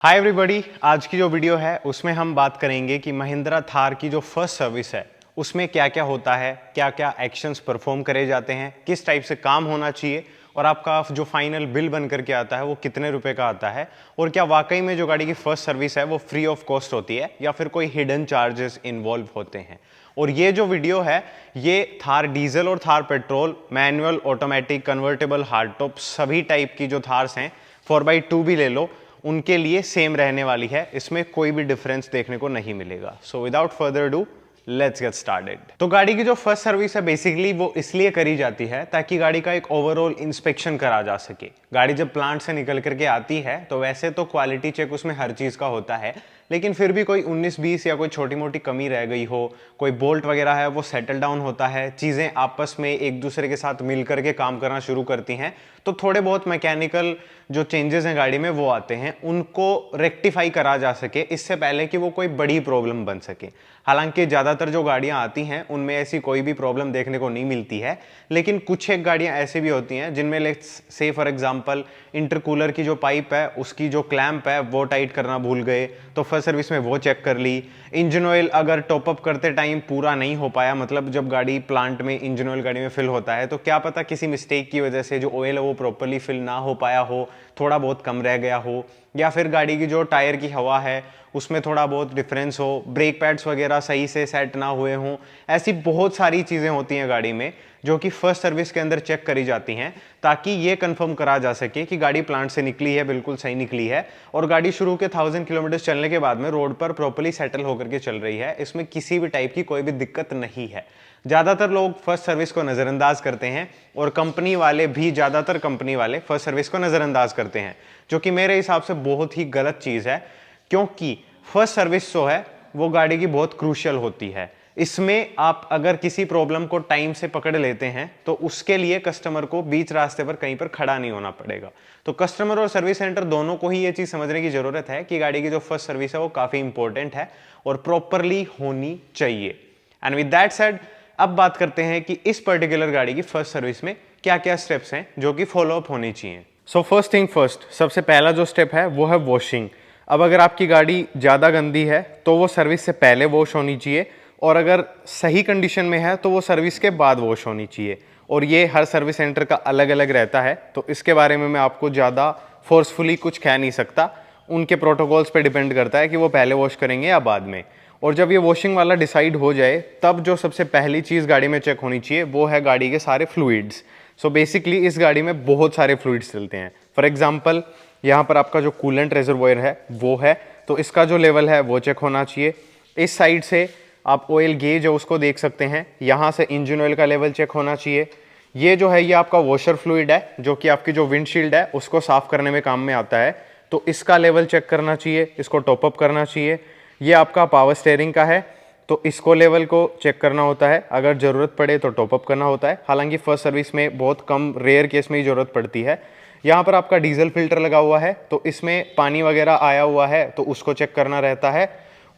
Hi everybody, आज की जो वीडियो है उसमें हम बात करेंगे कि महिंद्रा थार की जो फर्स्ट सर्विस है उसमें क्या क्या होता है, क्या क्या एक्शंस परफॉर्म करे जाते हैं, किस टाइप से काम होना चाहिए और आपका जो फाइनल बिल बन करके आता है वो कितने रुपए का आता है और क्या वाकई में जो गाड़ी की फर्स्ट सर्विस है वो फ्री ऑफ कॉस्ट होती है या फिर कोई हिडन चार्जेस इन्वॉल्व होते हैं। और ये जो वीडियो है ये थार डीजल और Thar petrol, manual, automatic, convertible, hard top सभी टाइप की जो थार्स हैं 4x2 भी ले लो उनके लिए सेम रहने वाली है। इसमें कोई भी डिफरेंस देखने को नहीं मिलेगा। So without further do let's get started. तो गाड़ी की जो फर्स्ट सर्विस है बेसिकली वो इसलिए करी जाती है ताकि गाड़ी का एक ओवरऑल इंस्पेक्शन करा जा सके। गाड़ी जब प्लांट से निकल करके आती है तो वैसे तो क्वालिटी चेक उसमें हर चीज का होता है, लेकिन फिर भी कोई 19-20 या कोई छोटी मोटी कमी रह गई हो, कोई बोल्ट वगैरह है वो सेटल डाउन होता है, चीज़ें आपस में एक दूसरे के साथ मिल करके काम करना शुरू करती हैं, तो थोड़े बहुत मैकेनिकल जो चेंजेस हैं गाड़ी में वो आते हैं, उनको रेक्टिफाई करा जा सके इससे पहले कि वो कोई बड़ी प्रॉब्लम बन सके। हालांकि ज़्यादातर जो गाड़ियां आती हैं उनमें ऐसी कोई भी प्रॉब्लम देखने को नहीं मिलती है, लेकिन कुछ एक गाड़ियां ऐसी भी होती हैं जिनमें let's say for example intercooler की जो पाइप है उसकी जो क्लैंप है वो टाइट करना भूल गए तो फर्स्ट सर्विस में वो चेक कर ली। इंजन ऑयल अगर टॉपअप करते टाइम पूरा नहीं हो पाया, मतलब जब गाड़ी प्लांट में इंजन ऑयल गाड़ी में फिल होता है तो क्या पता किसी मिस्टेक की वजह से जो ऑयल है वो प्रॉपरली फिल ना हो पाया हो, थोड़ा बहुत कम रह गया हो, या फिर गाड़ी की जो टायर की हवा है उसमें थोड़ा बहुत डिफरेंस हो, ब्रेक पैड्स वगैरह सही से सेट ना हुए हों। ऐसी बहुत सारी चीज़ें होती हैं गाड़ी में जो कि फर्स्ट सर्विस के अंदर चेक करी जाती हैं ताकि ये कंफर्म करा जा सके कि गाड़ी प्लांट से निकली है, बिल्कुल सही निकली है और गाड़ी शुरू के 1000 किलोमीटर चलने के बाद में रोड पर प्रॉपर्ली सेटल होकर के चल रही है। इसमें किसी भी टाइप की कोई भी दिक्कत नहीं है। ज़्यादातर लोग फर्स्ट सर्विस को नज़रअंदाज करते हैं और कंपनी वाले भी, ज़्यादातर कंपनी वाले फर्स्ट सर्विस को नज़रअंदाज करते हैं, जो कि मेरे हिसाब से बहुत ही गलत चीज़ है, क्योंकि फर्स्ट सर्विस जो है वो गाड़ी की बहुत क्रूशियल होती है। इसमें आप अगर किसी प्रॉब्लम को टाइम से पकड़ लेते हैं तो उसके लिए कस्टमर को बीच रास्ते पर कहीं पर खड़ा नहीं होना पड़ेगा। तो कस्टमर और सर्विस सेंटर दोनों को ही ये चीज़ समझने की ज़रूरत है कि गाड़ी की जो फर्स्ट सर्विस है वो काफ़ी इंपॉर्टेंट है और प्रॉपरली होनी चाहिए। एंड विद दैट सेड, अब बात करते हैं कि इस पर्टिकुलर गाड़ी की फर्स्ट सर्विस में क्या क्या स्टेप्स हैं जो कि फॉलोअप होनी चाहिए। सो फर्स्ट थिंग फर्स्ट, सबसे पहला जो स्टेप है वो है वॉशिंग। अब अगर आपकी गाड़ी ज़्यादा गंदी है तो वो सर्विस से पहले वॉश होनी चाहिए और अगर सही कंडीशन में है तो वो सर्विस के बाद वॉश होनी चाहिए। और ये हर सर्विस सेंटर का अलग अलग रहता है, तो इसके बारे में मैं आपको ज़्यादा फोर्सफुली कुछ कह नहीं सकता। उनके प्रोटोकॉल्स पे डिपेंड करता है कि वो पहले वॉश करेंगे या बाद में। और जब ये वॉशिंग वाला डिसाइड हो जाए तब जो सबसे पहली चीज़ गाड़ी में चेक होनी चाहिए वो है गाड़ी के सारे फ्लूइड्स। सो बेसिकली इस गाड़ी में बहुत सारे फ्लूइड्स चलते हैं। फॉर एग्जाम्पल यहाँ पर आपका जो कूलेंट रिजर्वोयर है वो है, तो इसका जो लेवल है वो चेक होना चाहिए। इस साइड से आप ऑयल गेज है उसको देख सकते हैं, यहाँ से इंजन ऑयल का लेवल चेक होना चाहिए। ये जो है ये आपका वॉशर फ्लूइड है जो कि आपकी जो विंडशील्ड है उसको साफ करने में काम में आता है, तो इसका लेवल चेक करना चाहिए, इसको टॉपअप करना चाहिए। ये आपका पावर स्टेयरिंग का है तो इसको लेवल को चेक करना होता है, अगर ज़रूरत पड़े तो टॉपअप करना होता है। हालांकि फर्स्ट सर्विस में बहुत कम रेयर केस में ही ज़रूरत पड़ती है। यहाँ पर आपका डीजल फिल्टर लगा हुआ है तो इसमें पानी वगैरह आया हुआ है तो उसको चेक करना रहता है।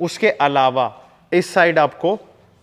उसके अलावा इस साइड आपको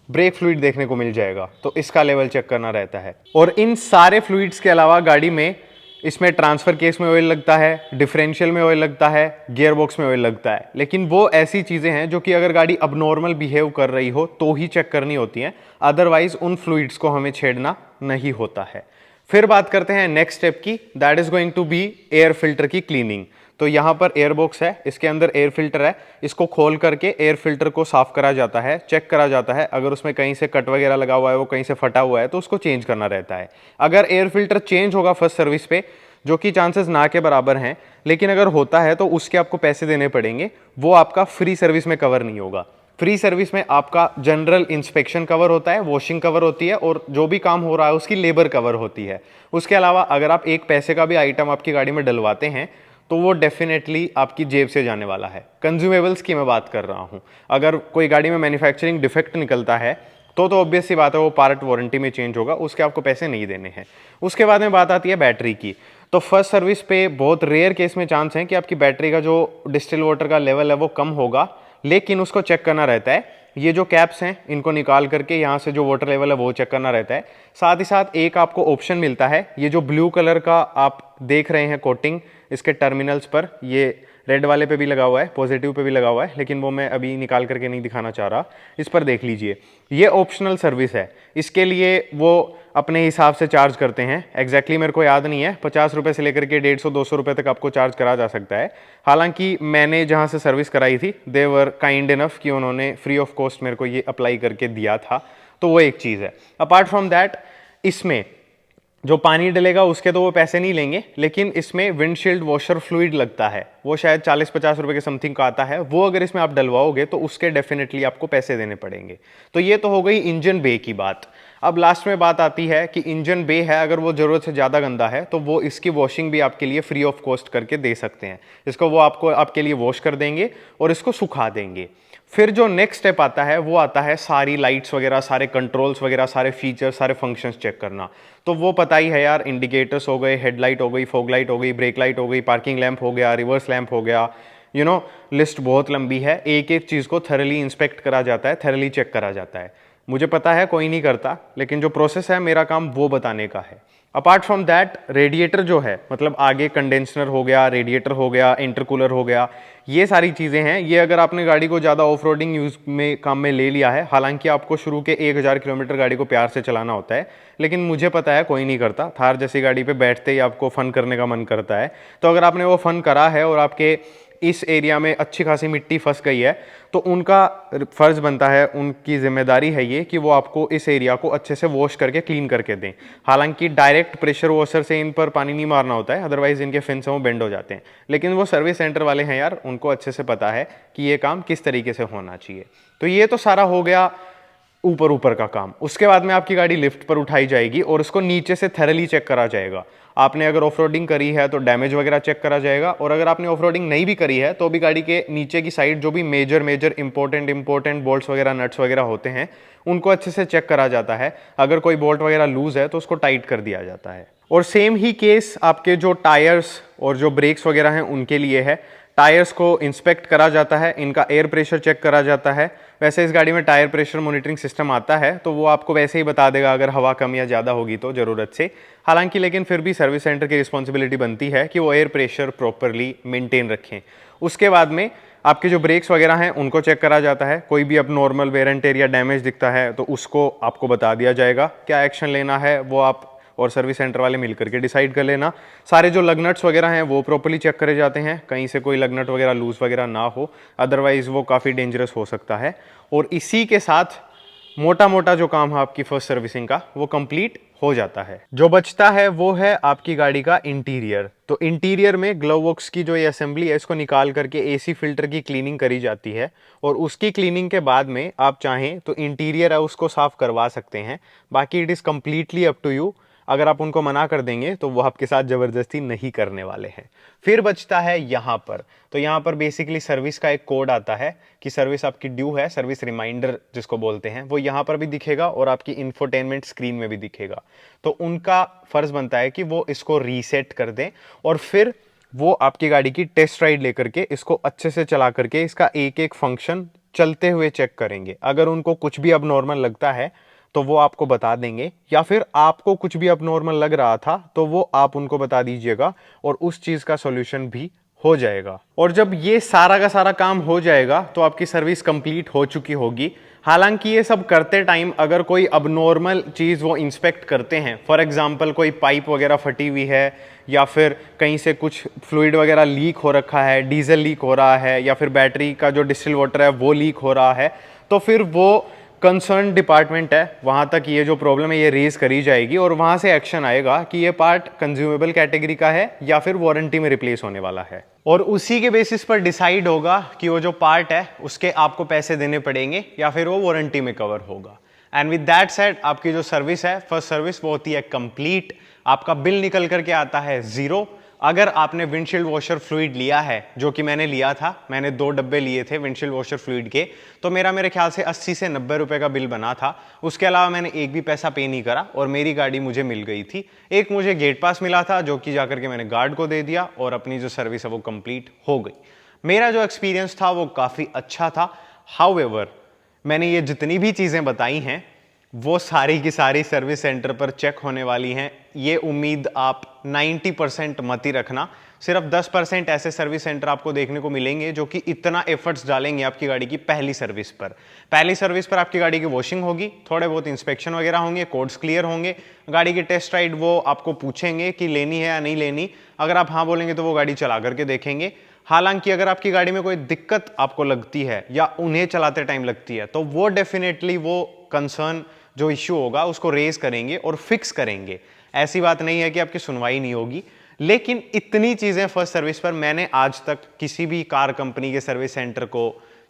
ब्रेक फ्लूइड देखने को मिल जाएगा तो इसका लेवल चेक करना रहता है। और इन सारे फ्लूइड्स के अलावा गाड़ी में इसमें ट्रांसफर केस में ऑयल लगता है, डिफरेंशियल में ऑयल लगता है, गियर बॉक्स में ऑयल लगता है, लेकिन वो ऐसी चीज़ें हैं जो कि अगर गाड़ी अबनॉर्मल बिहेव कर रही हो तो ही चेक करनी होती हैं, अदरवाइज उन फ्लूइड्स को हमें छेड़ना नहीं होता है। फिर बात करते हैं नेक्स्ट स्टेप की, that is going to be air filter की क्लीनिंग। तो यहाँ पर एयर बॉक्स है, इसके अंदर एयर फिल्टर है, इसको खोल करके एयर फिल्टर को साफ करा जाता है, चेक करा जाता है। अगर उसमें कहीं से कट वगैरह लगा हुआ है, वो कहीं से फटा हुआ है तो उसको चेंज करना रहता है। अगर एयर फिल्टर चेंज होगा फर्स्ट सर्विस पे, जो कि चांसेस ना के बराबर हैं, लेकिन अगर होता है तो उसके आपको पैसे देने पड़ेंगे, वो आपका फ्री सर्विस में कवर नहीं होगा। फ्री सर्विस में आपका जनरल इंस्पेक्शन कवर होता है, वॉशिंग कवर होती है और जो भी काम हो रहा है उसकी लेबर कवर होती है। उसके अलावा अगर आप एक पैसे का भी आइटम आपकी गाड़ी में डलवाते हैं तो वो डेफिनेटली आपकी जेब से जाने वाला है। कंज्यूमेबल्स की मैं बात कर रहा हूँ। अगर कोई गाड़ी में मैन्युफैक्चरिंग डिफेक्ट निकलता है तो ऑब्वियस सी बात है वो पार्ट वारंटी में चेंज होगा, उसके आपको पैसे नहीं देने हैं। उसके बाद में बात आती है बैटरी की। तो फर्स्ट सर्विस पे बहुत रेयर केस में चांस है कि आपकी बैटरी का जो डिस्टिल वाटर का लेवल है वो कम होगा, लेकिन उसको चेक करना रहता है। ये जो कैप्स हैं इनको निकाल करके यहाँ से जो वाटर लेवल है वो चेक करना रहता है। साथ ही साथ एक आपको ऑप्शन मिलता है, ये जो ब्लू कलर का आप देख रहे हैं कोटिंग इसके टर्मिनल्स पर, ये रेड वाले पे भी लगा हुआ है, पॉजिटिव पे भी लगा हुआ है, लेकिन वो मैं अभी निकाल करके नहीं दिखाना चाह रहा। इस पर देख लीजिए, ये ऑप्शनल सर्विस है, इसके लिए वो अपने हिसाब से चार्ज करते हैं। एग्जैक्टली मेरे को याद नहीं है, 50 रुपये से लेकर के 150-200 रुपये तक आपको चार्ज करा जा सकता है। हालांकि मैंने जहाँ से सर्विस कराई थी दे वर काइंड इनफ कि उन्होंने फ्री ऑफ कॉस्ट मेरे को ये अप्लाई करके दिया था, तो वो एक चीज़ है। अपार्ट फ्रॉम दैट, इसमें जो पानी डलेगा उसके तो वो पैसे नहीं लेंगे, लेकिन इसमें विंडशील्ड वॉशर फ्लूइड लगता है, वो शायद 40-50 रुपये के समथिंग का आता है। वो अगर इसमें आप डलवाओगे तो उसके डेफिनेटली आपको पैसे देने पड़ेंगे। तो ये तो हो गई इंजन बे की बात। अब लास्ट में बात आती है कि इंजन बे है, अगर वो ज़रूरत से ज़्यादा गंदा है तो वो इसकी वॉशिंग भी आपके लिए फ्री ऑफ कॉस्ट करके दे सकते हैं। इसको वो आपके लिए वॉश कर देंगे और इसको सुखा देंगे। फिर जो नेक्स्ट स्टेप आता है वो आता है सारी लाइट्स वगैरह, सारे कंट्रोल्स वगैरह, सारे फीचर्स, सारे फंक्शंस चेक करना। तो वो पता ही है यार, इंडिकेटर्स हो गए, हेडलाइट हो गई, फॉग लाइट हो गई, ब्रेक लाइट हो गई, पार्किंग लैंप हो गया, रिवर्स लैंप हो गया, लिस्ट बहुत लंबी है। एक एक चीज़ को थरली इंस्पेक्ट करा जाता है, थरली चेक करा जाता है। मुझे पता है कोई नहीं करता, लेकिन जो प्रोसेस है मेरा काम वो बताने का है। अपार्ट फ्रॉम दैट, रेडिएटर जो है, मतलब आगे कंडेंसर हो गया, रेडिएटर हो गया, इंटरकूलर हो गया, ये सारी चीज़ें हैं। ये अगर आपने गाड़ी को ज़्यादा ऑफ रोडिंग यूज़ में काम में ले लिया है, हालांकि आपको शुरू के 1000 किलोमीटर गाड़ी को प्यार से चलाना होता है, लेकिन मुझे पता है कोई नहीं करता। थार जैसी गाड़ी पे बैठते ही आपको फ़न करने का मन करता है। तो अगर आपने वो फ़न करा है और आपके इस एरिया में अच्छी खासी मिट्टी फंस गई है, तो उनका फ़र्ज़ बनता है, उनकी जिम्मेदारी है ये कि वो आपको इस एरिया को अच्छे से वॉश करके क्लीन करके दें। हालांकि डायरेक्ट प्रेशर वॉशर से इन पर पानी नहीं मारना होता है, अदरवाइज़ इनके फिन्स वो बेंड हो जाते हैं। लेकिन वो सर्विस सेंटर वाले हैं यार, उनको अच्छे से पता है कि ये काम किस तरीके से होना चाहिए। तो ये तो सारा हो गया ऊपर ऊपर का काम। उसके बाद में आपकी गाड़ी लिफ्ट पर उठाई जाएगी और उसको नीचे से थैरली चेक करा जाएगा। आपने अगर ऑफ रोडिंग करी है तो डैमेज वगैरह चेक करा जाएगा, और अगर आपने ऑफ रोडिंग नहीं भी करी है तो भी गाड़ी के नीचे की साइड जो भी मेजर इंपॉर्टेंट बोल्ट्स वगैरह, नट्स वगैरह होते हैं, उनको अच्छे से चेक करा जाता है। अगर कोई बोल्ट वगैरह लूज है तो उसको टाइट कर दिया जाता है। और सेम ही केस आपके जो टायर्स और जो ब्रेक्स वगैरह हैं उनके लिए है। टायर्स को इंस्पेक्ट करा जाता है, इनका एयर प्रेशर चेक करा जाता है। वैसे इस गाड़ी में टायर प्रेशर मॉनिटरिंग सिस्टम आता है, तो वो आपको वैसे ही बता देगा अगर हवा कम या ज़्यादा होगी तो ज़रूरत से। हालांकि लेकिन फिर भी सर्विस सेंटर की रिस्पॉन्सिबिलिटी बनती है कि वो एयर प्रेशर प्रॉपरली मेंटेन रखें। उसके बाद में आपके जो ब्रेक्स वगैरह हैं उनको चेक करा जाता है। कोई भी अब नॉर्मल वेयर एंड टेयर या डैमेज दिखता है तो उसको आपको बता दिया जाएगा, क्या एक्शन लेना है वो आप और सर्विस सेंटर वाले मिल करके डिसाइड कर लेना। सारे जो लग नट्स वगैरह हैं वो प्रॉपर्ली चेक करे जाते हैं, कहीं से कोई लग नट वगैरह लूज वगैरह ना हो, अदरवाइज़ वो काफ़ी डेंजरस हो सकता है। और इसी के साथ मोटा मोटा जो काम है आपकी फर्स्ट सर्विसिंग का वो कंप्लीट हो जाता है। जो बचता है वो है आपकी गाड़ी का इंटीरियर। तो इंटीरियर में ग्लव बॉक्स की जो ये असेंबली है इसको निकाल करके एसी फिल्टर की क्लीनिंग करी जाती है, और उसकी क्लीनिंग के बाद में आप चाहें तो इंटीरियर है उसको साफ करवा सकते हैं। बाकी it is completely up to you. अगर आप उनको मना कर देंगे तो वो आपके साथ ज़बरदस्ती नहीं करने वाले हैं। फिर बचता है यहाँ पर, तो यहाँ पर बेसिकली सर्विस का एक कोड आता है कि सर्विस आपकी ड्यू है, सर्विस रिमाइंडर जिसको बोलते हैं, वो यहाँ पर भी दिखेगा और आपकी इंफोटेनमेंट स्क्रीन में भी दिखेगा। तो उनका फ़र्ज़ बनता है कि वो इसको रीसेट कर दें और फिर वो आपकी गाड़ी की टेस्ट राइड लेकर के इसको अच्छे से चला करके इसका एक एक फंक्शन चलते हुए चेक करेंगे। अगर उनको कुछ भी अब नॉर्मल लगता है तो वो आपको बता देंगे, या फिर आपको कुछ भी अब नॉर्मल लग रहा था तो वो आप उनको बता दीजिएगा और उस चीज़ का सॉल्यूशन भी हो जाएगा। और जब ये सारा का सारा काम हो जाएगा तो आपकी सर्विस कंप्लीट हो चुकी होगी। हालांकि ये सब करते टाइम अगर कोई अबनॉर्मल चीज़ वो इंस्पेक्ट करते हैं, फॉर एग्जांपल कोई पाइप वगैरह फटी हुई है, या फिर कहीं से कुछ फ्लूइड वगैरह लीक हो रखा है, डीजल लीक हो रहा है, या फिर बैटरी का जो डिस्टिल वाटर है वो लीक हो रहा है, तो फिर वो कंसर्न डिपार्टमेंट है, वहाँ तक ये जो प्रॉब्लम है ये रेज करी जाएगी और वहाँ से एक्शन आएगा कि ये पार्ट कंज्यूमेबल कैटेगरी का है या फिर वारंटी में रिप्लेस होने वाला है। और उसी के बेसिस पर डिसाइड होगा कि वो जो पार्ट है उसके आपको पैसे देने पड़ेंगे या फिर वो वारंटी में कवर होगा। एंड विद दैट सेड, आपकी जो सर्विस है, फर्स्ट सर्विस, वो होती है कंप्लीट। आपका बिल निकल करके आता है 0। अगर आपने विंडशील्ड वॉशर फ्लूइड लिया है, जो कि मैंने लिया था, मैंने 2 डब्बे लिए थे विंडशील्ड वॉशर फ्लूइड के, तो मेरे ख्याल से 80 से 90 रुपए का बिल बना था। उसके अलावा मैंने एक भी पैसा पे नहीं करा और मेरी गाड़ी मुझे मिल गई थी। एक मुझे गेट पास मिला था जो कि जाकर के मैंने गार्ड को दे दिया और अपनी जो सर्विस है वो कंप्लीट हो गई। मेरा जो एक्सपीरियंस था वो काफ़ी अच्छा था। हाउएवर, मैंने ये जितनी भी चीज़ें बताई हैं वो सारी की सारी सर्विस सेंटर पर चेक होने वाली हैं। ये उम्मीद आप 90% मत ही रखना। सिर्फ 10% ऐसे सर्विस सेंटर आपको देखने को मिलेंगे जो कि इतना एफर्ट्स डालेंगे आपकी गाड़ी की पहली सर्विस पर। पहली सर्विस पर आपकी गाड़ी की वॉशिंग होगी, थोड़े बहुत इंस्पेक्शन वगैरह होंगे, कोड्स क्लियर होंगे, गाड़ी की टेस्ट राइड वो आपको पूछेंगे कि लेनी है या नहीं लेनी। अगर आप हाँ बोलेंगे तो वो गाड़ी चला करके देखेंगे। हालांकि अगर आपकी गाड़ी में कोई दिक्कत आपको लगती है या उन्हें चलाते टाइम लगती है तो वो डेफिनेटली वो कंसर्न जो इश्यू होगा उसको रेज करेंगे और फिक्स करेंगे। ऐसी बात नहीं है कि आपकी सुनवाई नहीं होगी, लेकिन इतनी चीजें फर्स्ट सर्विस पर मैंने आज तक किसी भी कार कंपनी के सर्विस सेंटर को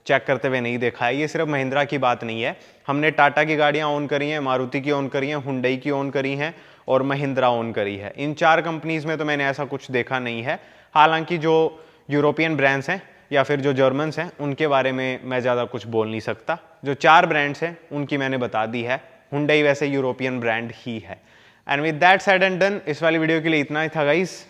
चेक करते हुए नहीं देखा है। ये सिर्फ महिंद्रा की बात नहीं है, हमने टाटा की गाड़ियां ओन करी हैं, मारुति की ओन करी हैं, हुंडई की ओन करी हैं और महिंद्रा ओन करी है। इन 4 कंपनीज में तो मैंने ऐसा कुछ देखा नहीं है। हालांकि जो यूरोपियन ब्रांड्स हैं या फिर जो जर्मन्स हैं उनके बारे में मैं ज़्यादा कुछ बोल नहीं सकता। जो 4 ब्रांड्स हैं उनकी मैंने बता दी है। हुंडई वैसे यूरोपियन ब्रांड ही है। And with that said and done, इस वाली वीडियो के लिए इतना ही था गाइस।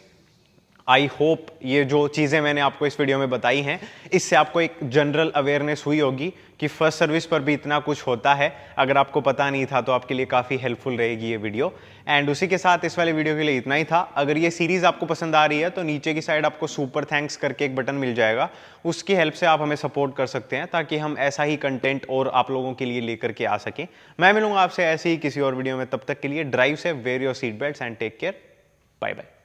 आई होप ये जो चीज़ें मैंने आपको इस वीडियो में बताई हैं इससे आपको एक जनरल अवेयरनेस हुई होगी कि फर्स्ट सर्विस पर भी इतना कुछ होता है। अगर आपको पता नहीं था तो आपके लिए काफ़ी हेल्पफुल रहेगी ये वीडियो। एंड उसी के साथ इस वाली वीडियो के लिए इतना ही था। अगर ये सीरीज़ आपको पसंद आ रही है तो नीचे की साइड आपको सुपर थैंक्स करके एक बटन मिल जाएगा, उसकी हेल्प से आप हमें सपोर्ट कर सकते हैं ताकि हम ऐसा ही कंटेंट और आप लोगों के लिए लेकर के आ सकें। मैं मिलूंगा आपसे ऐसे ही किसी और वीडियो में, तब तक के लिए ड्राइव से wear your seat belts and take care. Bye bye.